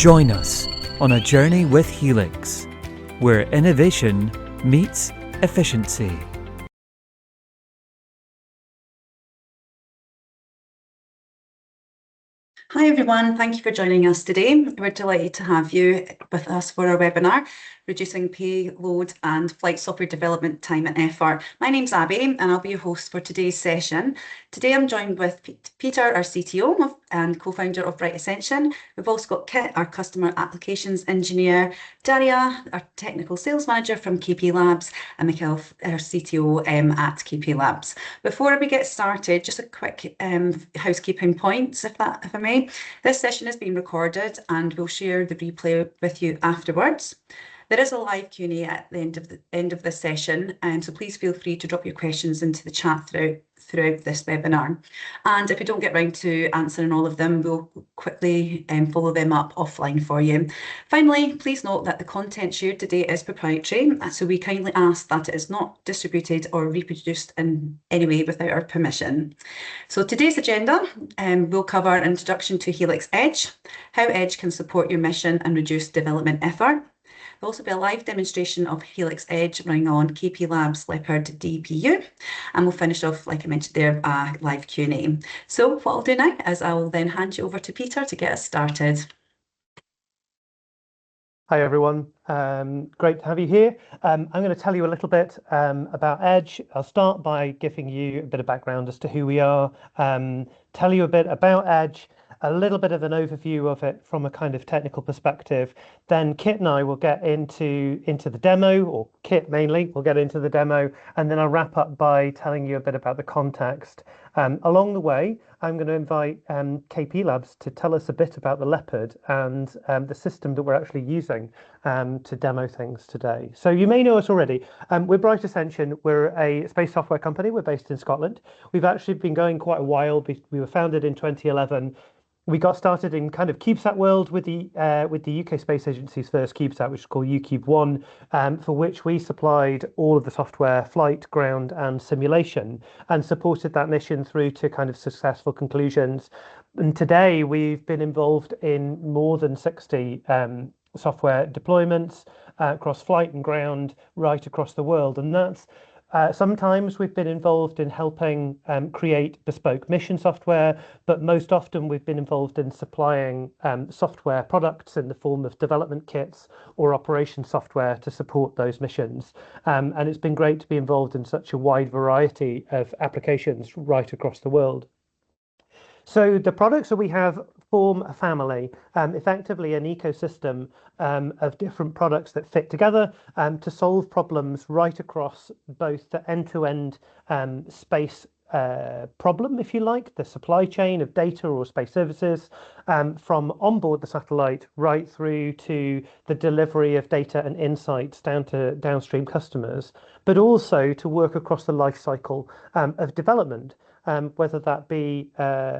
Join us on a journey with HELIX, where innovation meets efficiency. Hi everyone, thank you for joining us today. We're delighted to have you with us for our webinar, Reducing Payload and Flight Software Development Time and Effort. My name's Abby and I'll be your host for today's session. Today I'm joined with Peter, our CTO and co-founder of Bright Ascension. We've also got Kit, our Customer Applications Engineer, Daria, our Technical Sales Manager from KP Labs, and Mikhail, our CTO at KP Labs. Before we get started, just a quick housekeeping points, if I may. This session is being recorded and we'll share the replay with you afterwards. There is a live Q&A at the end of this session, and so please feel free to drop your questions into the chat throughout this webinar. And if we don't get round to answering all of them, we'll quickly follow them up offline for you. Finally, please note that the content shared today is proprietary, so we kindly ask that it is not distributed or reproduced in any way without our permission. So today's agenda, we'll cover an introduction to HELIX Edge, how Edge can support your mission and reduce development effort. There'll also be a live demonstration of HELIX Edge running on KP Labs Leopard DPU, and we'll finish off, like I mentioned there, a live Q&A. So what I'll do now is I will then hand you over to Peter to get us started. Hi everyone, great to have you here. I'm going to tell you a little bit about Edge. I'll start by giving you a bit of background as to who we are, tell you a bit about Edge, a little bit of an overview of it from a kind of technical perspective. Then Kit and I will get into the demo, or Kit mainly will get into the demo, and then I'll wrap up by telling you a bit about the context. Along the way, I'm going to invite KP Labs to tell us a bit about the Leopard and the system that we're actually using to demo things today. So you may know us already. We're Bright Ascension. We're a space software company. We're based in Scotland. We've actually been going quite a while. We were founded in 2011. We got started in kind of CubeSat world with the UK Space Agency's first CubeSat, which is called UCube-1, for which we supplied all of the software, flight, ground, and simulation, and supported that mission through to kind of successful conclusions. And today we've been involved in more than 60 software deployments across flight and ground right across the world, and that's sometimes we've been involved in helping create bespoke mission software, but most often we've been involved in supplying software products in the form of development kits or operation software to support those missions. And it's been great to be involved in such a wide variety of applications right across the world. So the products that we have form a family, effectively an ecosystem of different products that fit together to solve problems right across both the end-to-end space problem, if you like, the supply chain of data or space services, from onboard the satellite right through to the delivery of data and insights down to downstream customers, but also to work across the life cycle of development. Whether that be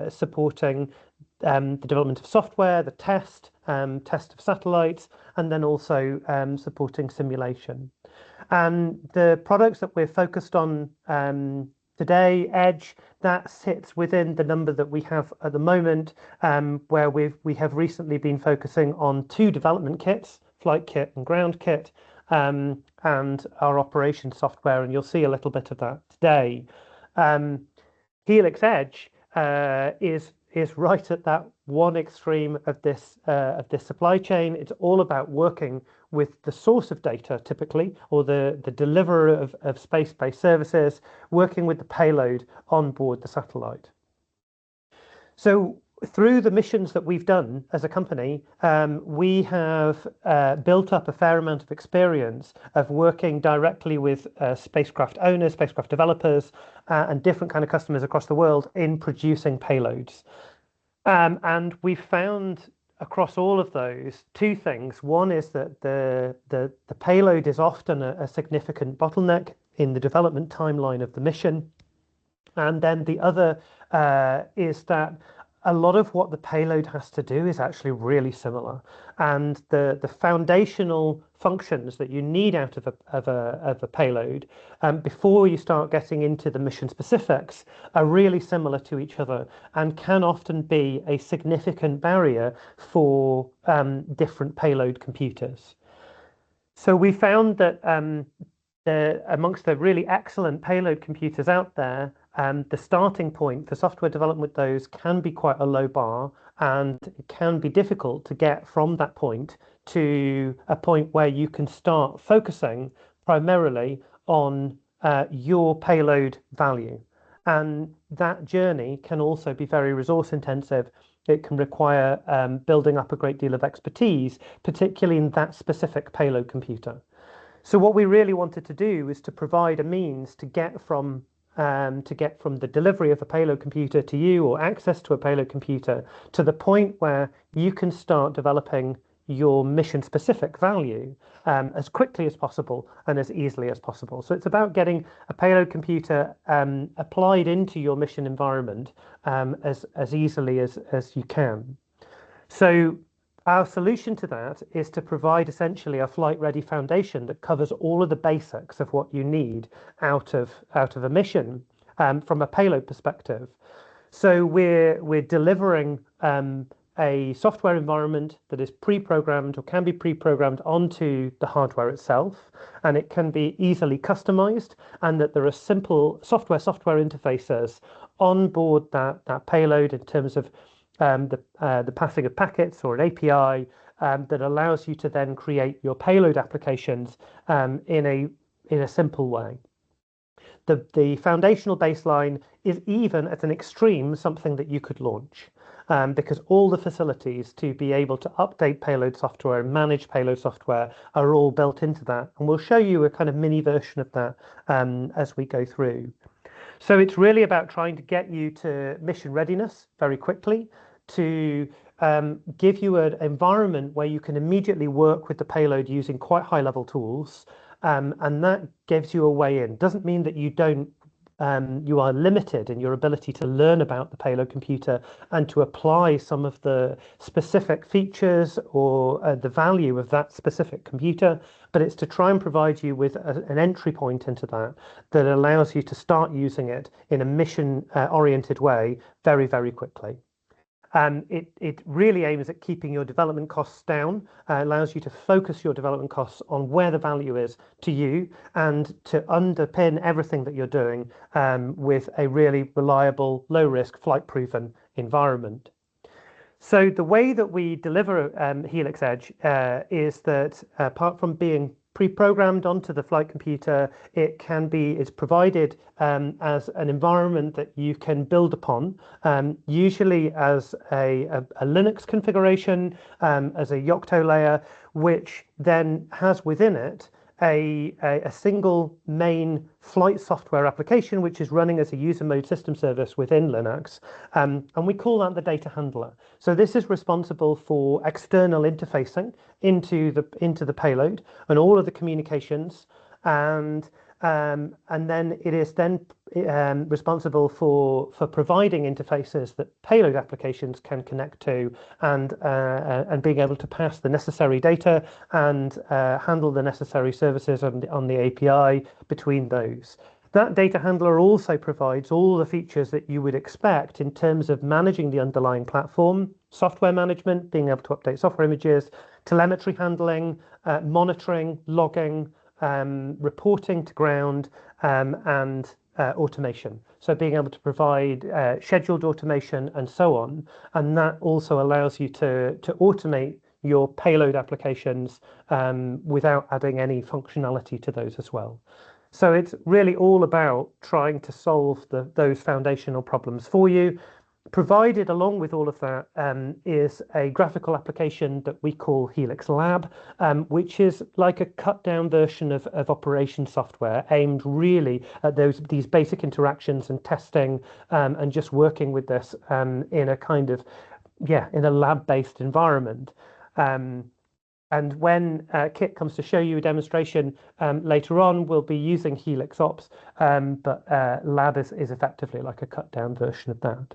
supporting the development of software, the test of satellites, and then also supporting simulation. And the products that we're focused on today, Edge, that sits within the number that we have at the moment, where we have recently been focusing on 2 development kits, Flightkit and Ground Kit, and our operation software, and you'll see a little bit of that today. HELIX Edge is right at that one extreme of this supply chain. It's all about working with the source of data, typically, or the deliverer of space-based services, working with the payload on board the satellite. So through the missions that we've done as a company, we have built up a fair amount of experience of working directly with spacecraft owners, spacecraft developers, and different kind of customers across the world in producing payloads. And we found across all of those 2 things. One is that the payload is often a significant bottleneck in the development timeline of the mission. And then the other is that a lot of what the payload has to do is actually really similar. And the foundational functions that you need out of a payload before you start getting into the mission specifics are really similar to each other and can often be a significant barrier for different payload computers. So we found that amongst the really excellent payload computers out there, the starting point for software development with those can be quite a low bar, and it can be difficult to get from that point to a point where you can start focusing primarily on your payload value. And that journey can also be very resource intensive. It can require building up a great deal of expertise, particularly in that specific payload computer. So what we really wanted to do is to provide a means to get from the delivery of a payload computer to you, or access to a payload computer, to the point where you can start developing your mission specific value as quickly as possible and as easily as possible. So it's about getting a payload computer applied into your mission environment as easily as you can. So our solution to that is to provide essentially a flight ready foundation that covers all of the basics of what you need out of a mission from a payload perspective. So we're delivering a software environment that is pre-programmed or can be pre-programmed onto the hardware itself, and it can be easily customized, and that there are simple software interfaces on board that payload in terms of the passing of packets or an API that allows you to then create your payload applications in a simple way. The foundational baseline is, even at an extreme, something that you could launch because all the facilities to be able to update payload software and manage payload software are all built into that. And we'll show you a kind of mini version of that as we go through. So it's really about trying to get you to mission readiness very quickly, to give you an environment where you can immediately work with the payload using quite high level tools. And that gives you a way in. Doesn't mean that you are limited in your ability to learn about the payload computer and to apply some of the specific features or the value of that specific computer, but it's to try and provide you with an entry point into that allows you to start using it in a mission oriented way very, very quickly. It really aims at keeping your development costs down, allows you to focus your development costs on where the value is to you, and to underpin everything that you're doing with a really reliable, low risk, flight proven environment. So the way that we deliver HELIX Edge is that apart from being pre-programmed onto the flight computer, it's provided as an environment that you can build upon, usually as a Linux configuration, as a Yocto layer, which then has within it a single main flight software application, which is running as a user mode system service within Linux. And we call that the data handler. So this is responsible for external interfacing into the payload and all of the communications. And then it is then responsible for providing interfaces that payload applications can connect to, and being able to pass the necessary data and handle the necessary services on the API between those. That data handler also provides all the features that you would expect in terms of managing the underlying platform, software management, being able to update software images, telemetry handling, monitoring, logging, reporting to ground, and automation. So being able to provide scheduled automation and so on. And that also allows you to automate your payload applications without adding any functionality to those as well. So it's really all about trying to solve those foundational problems for you. Provided along with all of that is a graphical application that we call HELIX Lab, which is like a cut down version of operation software aimed really at these basic interactions and testing and just working with this in a kind of, in a lab-based environment. And when Kit comes to show you a demonstration later on, we'll be using HELIX Ops, but Lab is effectively like a cut down version of that.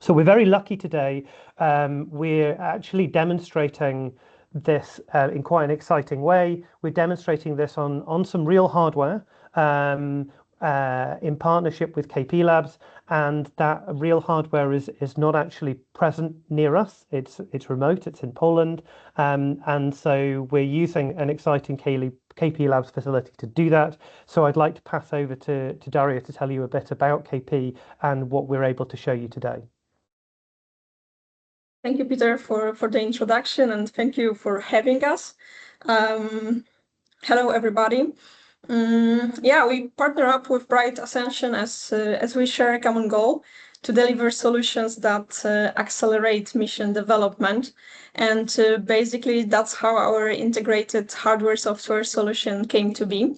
So we're very lucky today. We're actually demonstrating this in quite an exciting way. We're demonstrating this on some real hardware in partnership with KP Labs, and that real hardware is not actually present near us. It's remote. It's in Poland, and so we're using an exciting KP Labs facility to do that. So I'd like to pass over to Daria to tell you a bit about KP and what we're able to show you today. Thank you, Peter, for the introduction, and thank you for having us. Hello, everybody. Yeah, we partner up with Bright Ascension as we share a common goal to deliver solutions that accelerate mission development. And basically, that's how our integrated hardware-software solution came to be.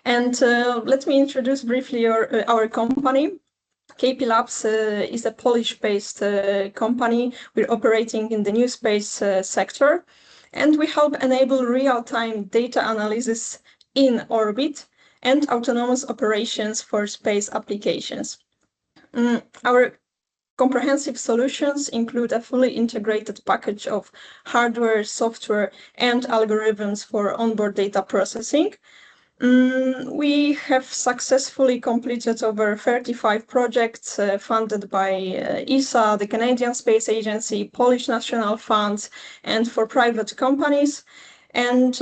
And let me introduce briefly our company. KP Labs is a Polish-based company. We're operating in the new space sector, and we help enable real-time data analysis in orbit and autonomous operations for space applications. Our comprehensive solutions include a fully integrated package of hardware, software, and algorithms for onboard data processing. We have successfully completed over 35 projects funded by ESA, the Canadian Space Agency, Polish National Funds, and for private companies. And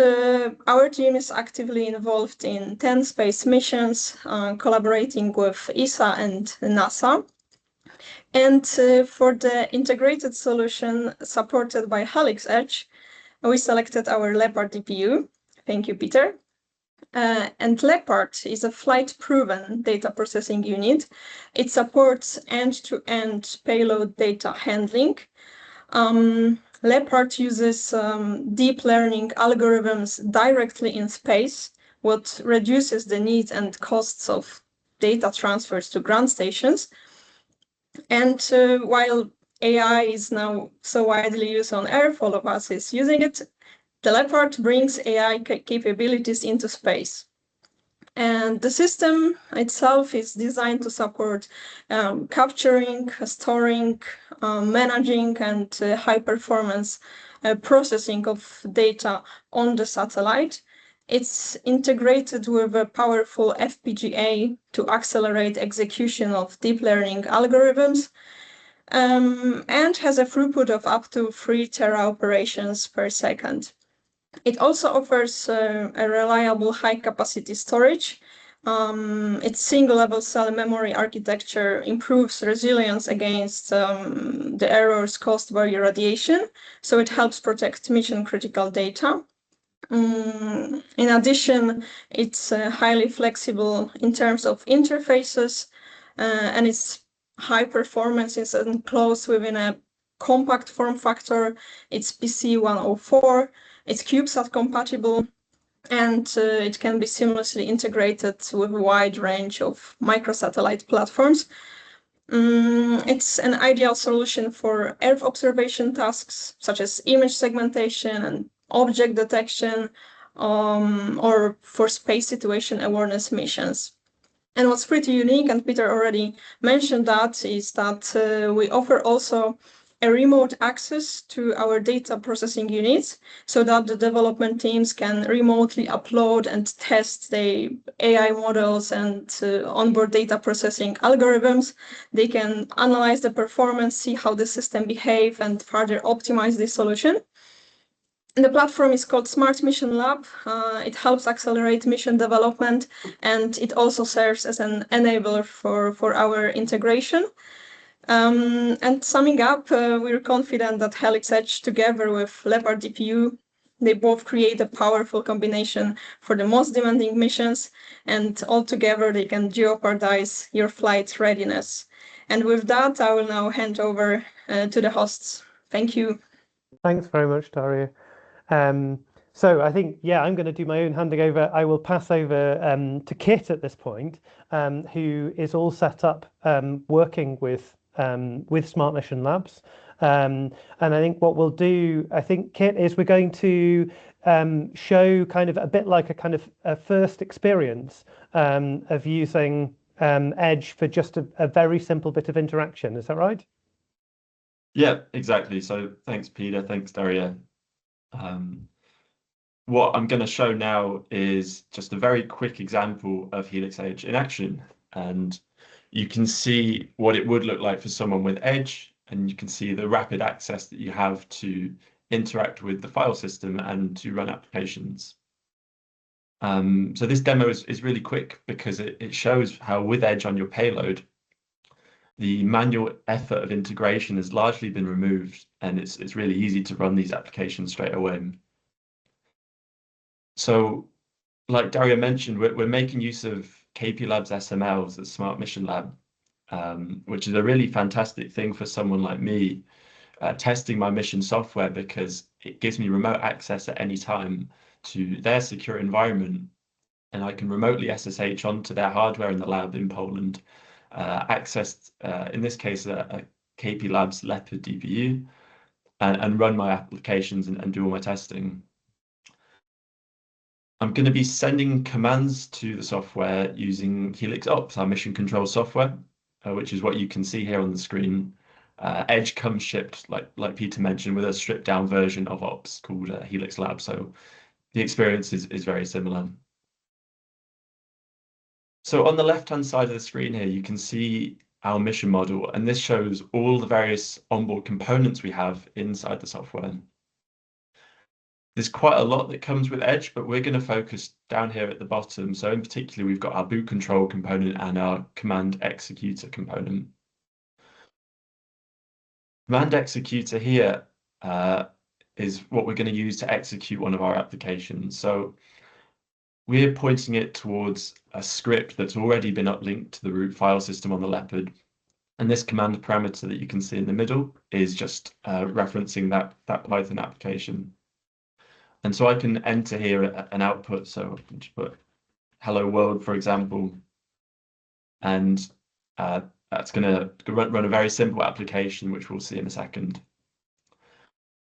our team is actively involved in 10 space missions, collaborating with ESA and NASA. And for the integrated solution supported by HELIX Edge, we selected our Leopard DPU. Thank you, Peter. And Leopard is a flight-proven data processing unit. It supports end-to-end payload data handling. Leopard uses deep learning algorithms directly in space, what reduces the need and costs of data transfers to ground stations. And while AI is now so widely used on Earth, all of us is using it, the Leopard brings AI capabilities into space. And the system itself is designed to support capturing, storing, managing, and high-performance processing of data on the satellite. It's integrated with a powerful FPGA to accelerate execution of deep learning algorithms, and has a throughput of up to 3 tera operations per second. It also offers a reliable high-capacity storage. Its single-level cell memory architecture improves resilience against the errors caused by radiation, so it helps protect mission-critical data. In addition, it's highly flexible in terms of interfaces, and its high performance is enclosed within a compact form factor. It's PC104. It's CubeSat compatible, and it can be seamlessly integrated with a wide range of microsatellite platforms. It's an ideal solution for Earth observation tasks, such as image segmentation and object detection, or for space situation awareness missions. And what's pretty unique, and Peter already mentioned that, is that we offer also a remote access to our data processing units so that the development teams can remotely upload and test the AI models and onboard data processing algorithms. They can analyze the performance, see how the system behaves, and further optimize the solution. And the platform is called Smart Mission Lab. It helps accelerate mission development, and it also serves as an enabler for our integration. And summing up, we're confident that HELIX Edge, together with Leopard DPU, they both create a powerful combination for the most demanding missions, and altogether they can jeopardize your flight readiness. And with that, I will now hand over to the hosts. Thank you. Thanks very much, Daria. So I think, yeah, I'm going to do my own handing over. I will pass over to Kit at this point, who is all set up working with Smart Mission Labs. And I think what we'll do, I think, Kit, is we're going to show kind of a bit like a kind of a first experience of using Edge for just a very simple bit of interaction. Is that right? Yeah, exactly. So thanks, Peter. Thanks, Daria. What I'm going to show now is just a very quick example of Helix Edge in action. And you can see what it would look like for someone with Edge, and you can see the rapid access that you have to interact with the file system and to run applications. So this demo is really quick because it shows how with Edge on your payload, the manual effort of integration has largely been removed, and it's really easy to run these applications straight away. So like Dario mentioned, we're making use of KP Lab's SMLs, the Smart Mission Lab, which is a really fantastic thing for someone like me testing my mission software, because it gives me remote access at any time to their secure environment, and I can remotely SSH onto their hardware in the lab in Poland, access, in this case, a KP Labs Leopard DPU, and run my applications and do all my testing. I'm going to be sending commands to the software using Helix Ops, our mission control software, which is what you can see here on the screen. Edge comes shipped, like Peter mentioned, with a stripped down version of Ops called Helix Lab. So the experience is very similar. So on the left-hand side of the screen here, you can see our mission model, and this shows all the various onboard components we have inside the software. There's quite a lot that comes with Edge, but we're going to focus down here at the bottom. So in particular, we've got our boot control component and our command executor component. Command executor here is what we're going to use to execute one of our applications. So we're pointing it towards a script that's already been uplinked to the root file system on the Leopard. And this command parameter that you can see in the middle is just referencing that Python application. And so I can enter here an output. So I can just put hello world, for example, and that's going to run a very simple application, which we'll see in a second.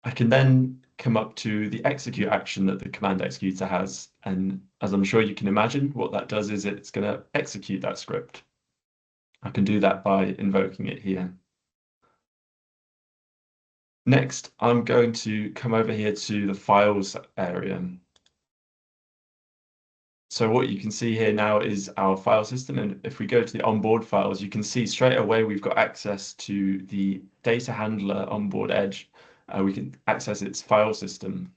I can then come up to the execute action that the command executor has. And as I'm sure you can imagine, what that does is it's going to execute that script. I can do that by invoking it here. Next, I'm going to come over here to the files area. So what you can see here now is our file system. And if we go to the onboard files, you can see straight away we've got access to the data handler onboard Edge. We can access its file system.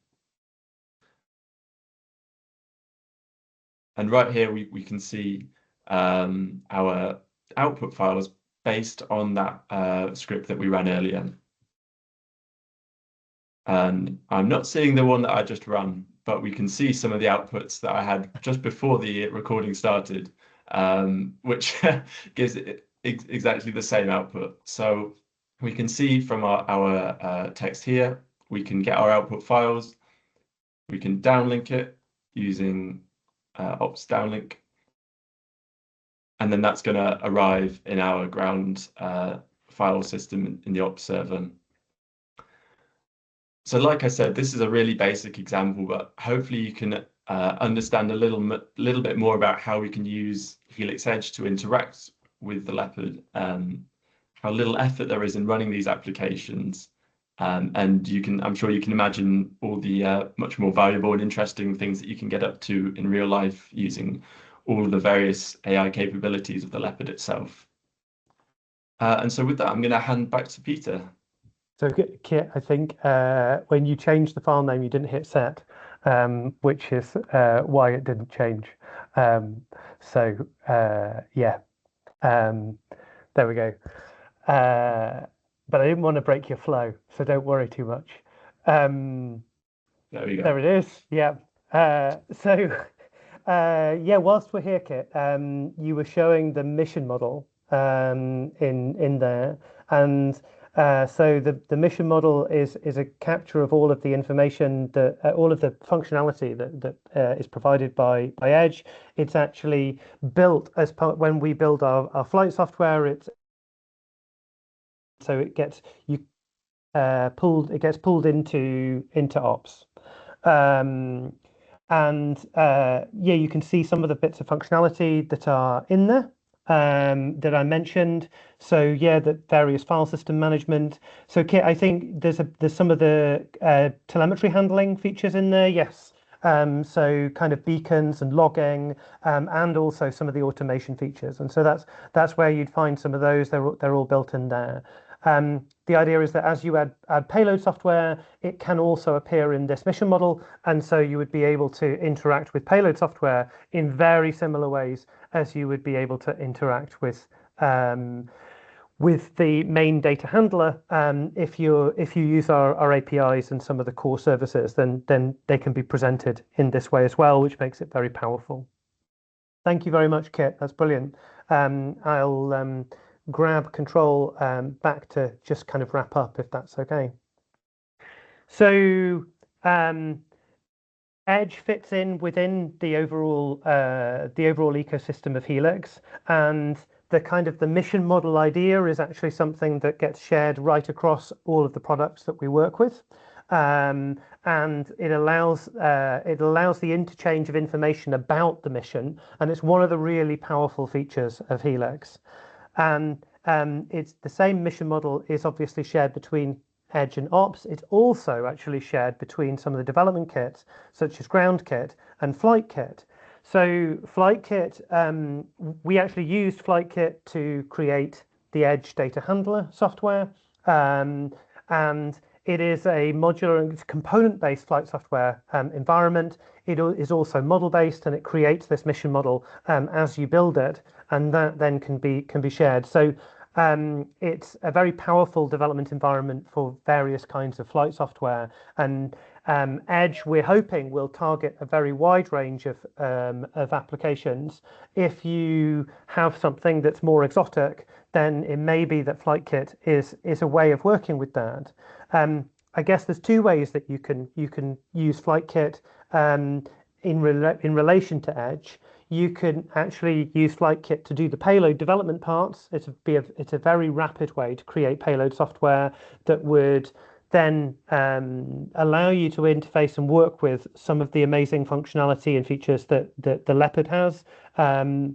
And right here, we can see our output files based on that script that we ran earlier. And I'm not seeing the one that I just ran, but we can see some of the outputs that I had just before the recording started, which gives it exactly the same output. So we can see from our text here, we can get our output files, we can downlink it using ops downlink, and then that's going to arrive in our ground file system in the ops server. So like I said, this is a really basic example, but hopefully you can understand a little bit more about how we can use Helix Edge to interact with the Leopard, how little effort there is in running these applications. And I'm sure you can imagine all the much more valuable and interesting things that you can get up to in real life using all of the various AI capabilities of the Leopard itself. And so with that, I'm going to hand back to Peter. So Kit, I think when you changed the file name, you didn't hit set, which is why it didn't change. Yeah, there we go. But I didn't want to break your flow, so don't worry too much. There we go. There it is. Yeah. Yeah, whilst we're here, Kit, you were showing the mission model in there, and so the mission model is a capture of all of the information, all of the functionality that is provided by Edge. It's actually built as part when we build our flight software. So it gets pulled into ops. Yeah, you can see some of the bits of functionality that are in there. that I mentioned. So yeah, the various file system management. So Kit, I think there's some of the telemetry handling features in there. Yes. So kind of beacons and logging, and also some of the automation features. And so that's where you'd find some of those. They're all built in there. The idea is that as you add payload software, it can also appear in this mission model, and so you would be able to interact with payload software in very similar ways as you would be able to interact with the main data handler. If you use our APIs and some of the core services, then they can be presented in this way as well, which makes it very powerful. Thank you very much, Kit. That's brilliant. I'll grab control back to just kind of wrap up, if that's okay. So Edge fits in within the overall ecosystem of HELIX, and the mission model idea is actually something that gets shared right across all of the products that we work with, and it allows the interchange of information about the mission, and it's one of the really powerful features of HELIX. And it's the same mission model is obviously shared between Edge and Ops. It's also actually shared between some of the development kits, such as GroundKit and Flightkit. So Flightkit, we actually used Flightkit to create the Edge data handler software, and it is a modular and component-based flight software environment. It is also model-based, and it creates this mission model as you build it, and that then can be shared. So it's a very powerful development environment for various kinds of flight software, and Edge, we're hoping, will target a very wide range of applications. If you have something that's more exotic, then it may be that Flightkit is a way of working with that. I guess there's two ways that you can use Flightkit in relation to Edge. You can actually use Flightkit to do the payload development parts. It's a very rapid way to create payload software that would then allow you to interface and work with some of the amazing functionality and features that the Leopard has, or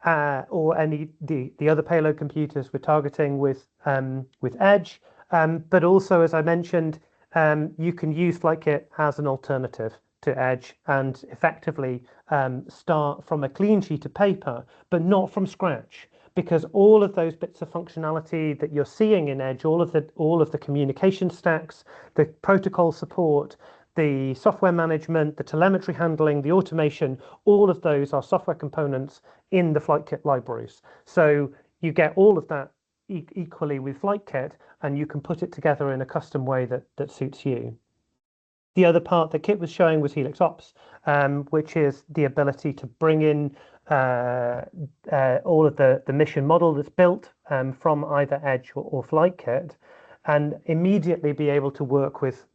the other payload computers we're targeting with Edge. But also, as I mentioned, you can use Flightkit as an alternative to Edge and effectively start from a clean sheet of paper, but not from scratch, because all of those bits of functionality that you're seeing in Edge, all of the communication stacks, the protocol support, the software management, the telemetry handling, the automation, all of those are software components in the Flightkit libraries. So you get all of that equally with Flightkit, and you can put it together in a custom way that suits you. The other part that Kit was showing was HELIX Ops, which is the ability to bring in all of the mission model that's built from either Edge or Flightkit, and immediately be able to work with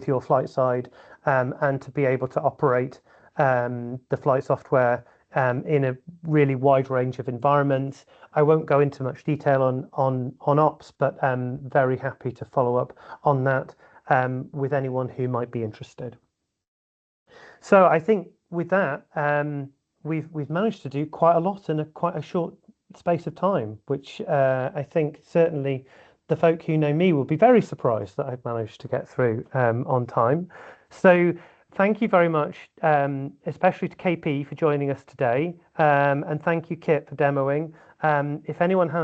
your flight side, and to be able to operate the flight software in a really wide range of environments. I won't go into much detail on Ops, but I'm very happy to follow up on that with anyone who might be interested. So I think with that, we've managed to do quite a lot in quite a short space of time, which I think certainly the folk who know me will be very surprised that I've managed to get through on time. So thank you very much, especially to KP for joining us today, and thank you, Kit, for demoing. If anyone has